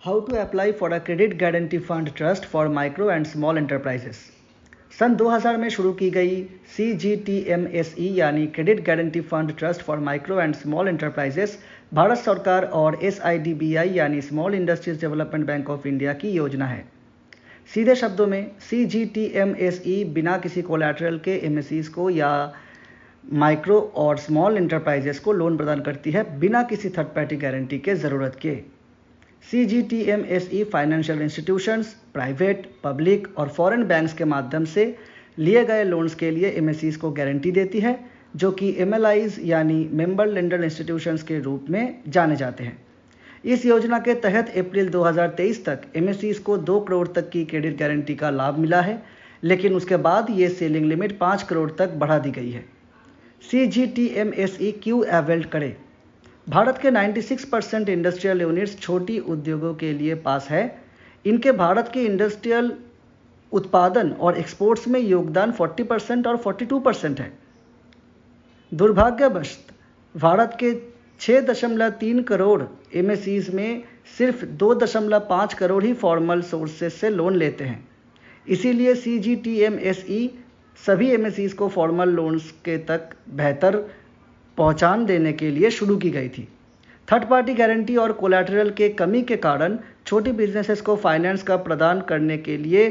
How to apply for a credit guarantee fund trust for micro and small enterprises. सन 2000 में शुरू की गई CGTMSE यानी credit guarantee fund trust for micro and small enterprises Bharat सरकार और SIDBI यानी small industries development bank of India की योजना है। सीधे शब्दों में CGTMSE बिना किसी कोलैटरल के MSEs को या माइक्रो और स्मॉल एंटरप्राइजेस को लोन प्रदान करती है बिना किसी थर्ड पार्टी गारंटी के ज़रूरत के। CGTMSE financial institutions, private, public और फॉरेन बैंक्स के माध्यम से लिए गए लोन्स के लिए MSEs को गारंटी देती है, जो कि MLIs यानी मेंबर लेंडर इंस्टीट्यूशंस के रूप में जाने जाते हैं। इस योजना के तहत अप्रैल 2023 तक MSEs को 2 करोड़ तक की क्रेडिट गारंटी का लाभ मिला है, लेकिन उसके बाद ये सेलिंग लिमिट 5 करोड़ तक बढ़ा दी गई है। CGTMSE क्यों अवेल करे? भारत के 96% इंडस्ट्रियल यूनिट्स छोटी उद्योगों के लिए पास है। इनके भारत के इंडस्ट्रियल उत्पादन और एक्सपोर्ट्स में योगदान 40% और 42% है। दुर्भाग्यवश भारत के 6.3 करोड़ MSEs में सिर्फ 2.5 करोड़ ही फॉर्मल सोर्सेस से लोन लेते हैं। इसीलिए CGTMSE सभी MSEs को फॉर्मल लोन्स के तक बेहतर पहचान देने के लिए शुरू की गई थी। थर्ड पार्टी गारंटी और कोलैटरल के कमी के कारण छोटी बिजनेसेस को फाइनेंस का प्रदान करने के लिए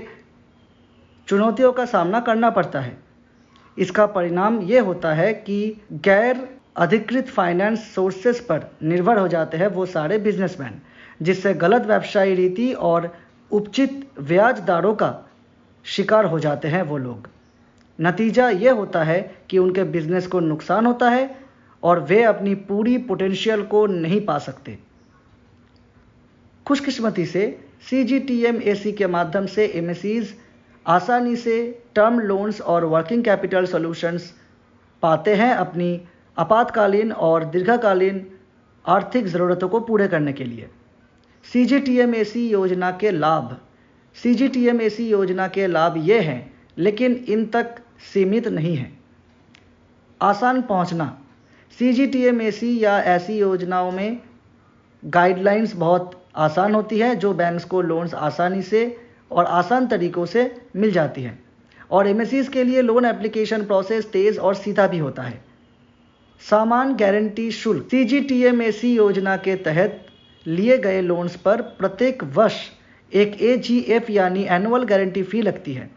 चुनौतियों का सामना करना पड़ता है। इसका परिणाम ये होता है कि गैर अधिकृत फाइनेंस सोर्सेस पर निर्भर हो जाते हैं वो सारे बिजनेसमैन, जिससे गलत व्यवसायी रीति और उपचित ब्याज दरों का शिकार हो जाते हैं वो लोग। नतीजा ये होता है कि उनके बिजनेस को नुकसान होता है और वे अपनी पूरी पोटेंशियल को नहीं पा सकते। खुशकिस्मती से CGTMSE के माध्यम से MSEs आसानी से टर्म लोन्स और वर्किंग कैपिटल सॉल्यूशंस पाते हैं अपनी आपातकालीन और दीर्घकालीन आर्थिक ज़रूरतों को पूरे करने के लिए। CGTMSE योजना के लाभ। CGTMSE योजना के लाभ ये हैं, लेकिन इन तक सीमित नहीं है। आसान पहुंचना। CGTMSE या ऐसी योजनाओं में गाइडलाइंस बहुत आसान होती है, जो बैंक्स को लोन्स आसानी से और आसान तरीक़ों से मिल जाती है, और MSEs के लिए लोन एप्लीकेशन प्रोसेस तेज़ और सीधा भी होता है। सामान गारंटी शुल्क। CGTMSE योजना के तहत लिए गए लोन्स पर प्रत्येक वर्ष एक AGF यानी एनुअल गारंटी फ़ी लगती है।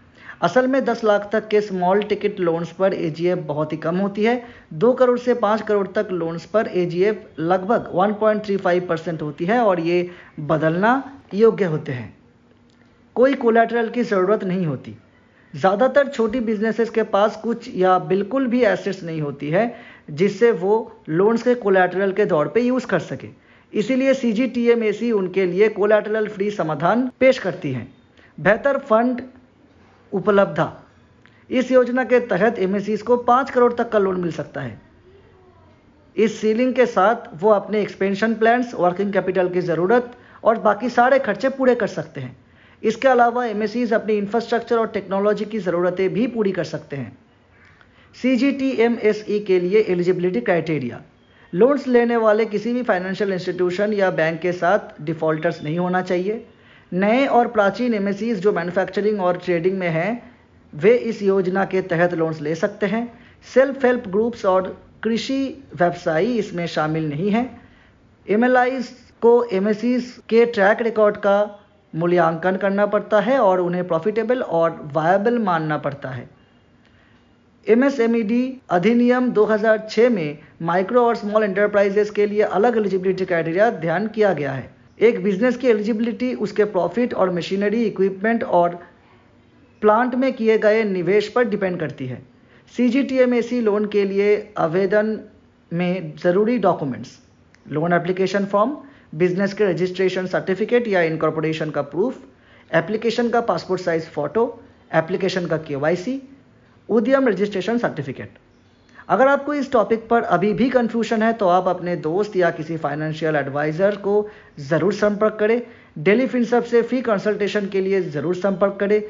असल में 10 लाख तक के स्मॉल टिकट लोन्स पर AGF बहुत ही कम होती है। 2 करोड़ से 5 करोड़ तक लोन्स पर AGF लगभग 1.35% होती है और ये बदलना योग्य होते हैं। कोई कोलैटरल की ज़रूरत नहीं होती। ज़्यादातर छोटी बिजनेसेस के पास कुछ या बिल्कुल भी एसेट्स नहीं होती है जिससे वो लोन्स के कोलैटरल के तौर पे यूज़ कर सके। इसीलिए CGTMSE उनके लिए कोलैटरल फ्री समाधान पेश करती है। बेहतर फंड उपलब्धता। इस योजना के तहत MSEs को 5 करोड़ तक का लोन मिल सकता है। इस सीलिंग के साथ वो अपने एक्सपेंशन प्लान्स, वर्किंग कैपिटल की ज़रूरत और बाकी सारे खर्चे पूरे कर सकते हैं। इसके अलावा MSEs अपनी इंफ्रास्ट्रक्चर और टेक्नोलॉजी की ज़रूरतें भी पूरी कर सकते हैं। CGTMSE के लिए एलिजिबिलिटी क्राइटेरिया। लोन्स लेने वाले किसी भी फाइनेंशियल इंस्टीट्यूशन या बैंक के साथ डिफ़ॉल्टर्स नहीं होना चाहिए। नए और प्राचीन MSEs जो मैन्युफैक्चरिंग और ट्रेडिंग में हैं, वे इस योजना के तहत लोन्स ले सकते हैं। सेल्फ हेल्प ग्रुप्स और कृषि व्यवसायी इसमें शामिल नहीं हैं। MLIs को MSEs के ट्रैक रिकॉर्ड का मूल्यांकन करना पड़ता है और उन्हें प्रॉफिटेबल और वायबल मानना पड़ता है। MSMED अधिनियम 2006 में माइक्रो और स्मॉल एंटरप्राइजेस के लिए अलग एलिजिबिलिटी क्राइटेरिया ध्यान किया गया है। एक बिजनेस की एलिजिबिलिटी उसके प्रॉफिट और मशीनरी, इक्विपमेंट और प्लांट में किए गए निवेश पर डिपेंड करती है। CGTMSE लोन के लिए आवेदन में ज़रूरी documents: loan application form, business के रजिस्ट्रेशन सर्टिफिकेट या इनकॉर्पोरेशन का प्रूफ, एप्लीकेशन का पासपोर्ट साइज फ़ोटो, एप्लीकेशन का KYC, उद्यम रजिस्ट्रेशन सर्टिफिकेट। अगर आपको इस टॉपिक पर अभी भी कन्फ्यूजन है तो आप अपने दोस्त या किसी फाइनेंशियल एडवाइज़र को ज़रूर संपर्क करें। डेली फिनसर्व से फ्री कंसल्टेशन के लिए ज़रूर संपर्क करें।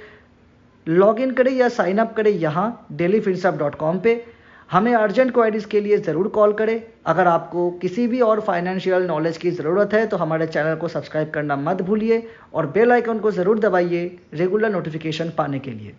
लॉगिन करें या साइन अप करें यहाँ delhifinsub.com पे। हमें अर्जेंट क्वेरीज के लिए ज़रूर कॉल करें। अगर आपको किसी भी और फाइनेंशियल नॉलेज की ज़रूरत है तो हमारे चैनल को सब्सक्राइब करना मत भूलिए और बेल आइकन को ज़रूर दबाइए रेगुलर नोटिफिकेशन पाने के लिए।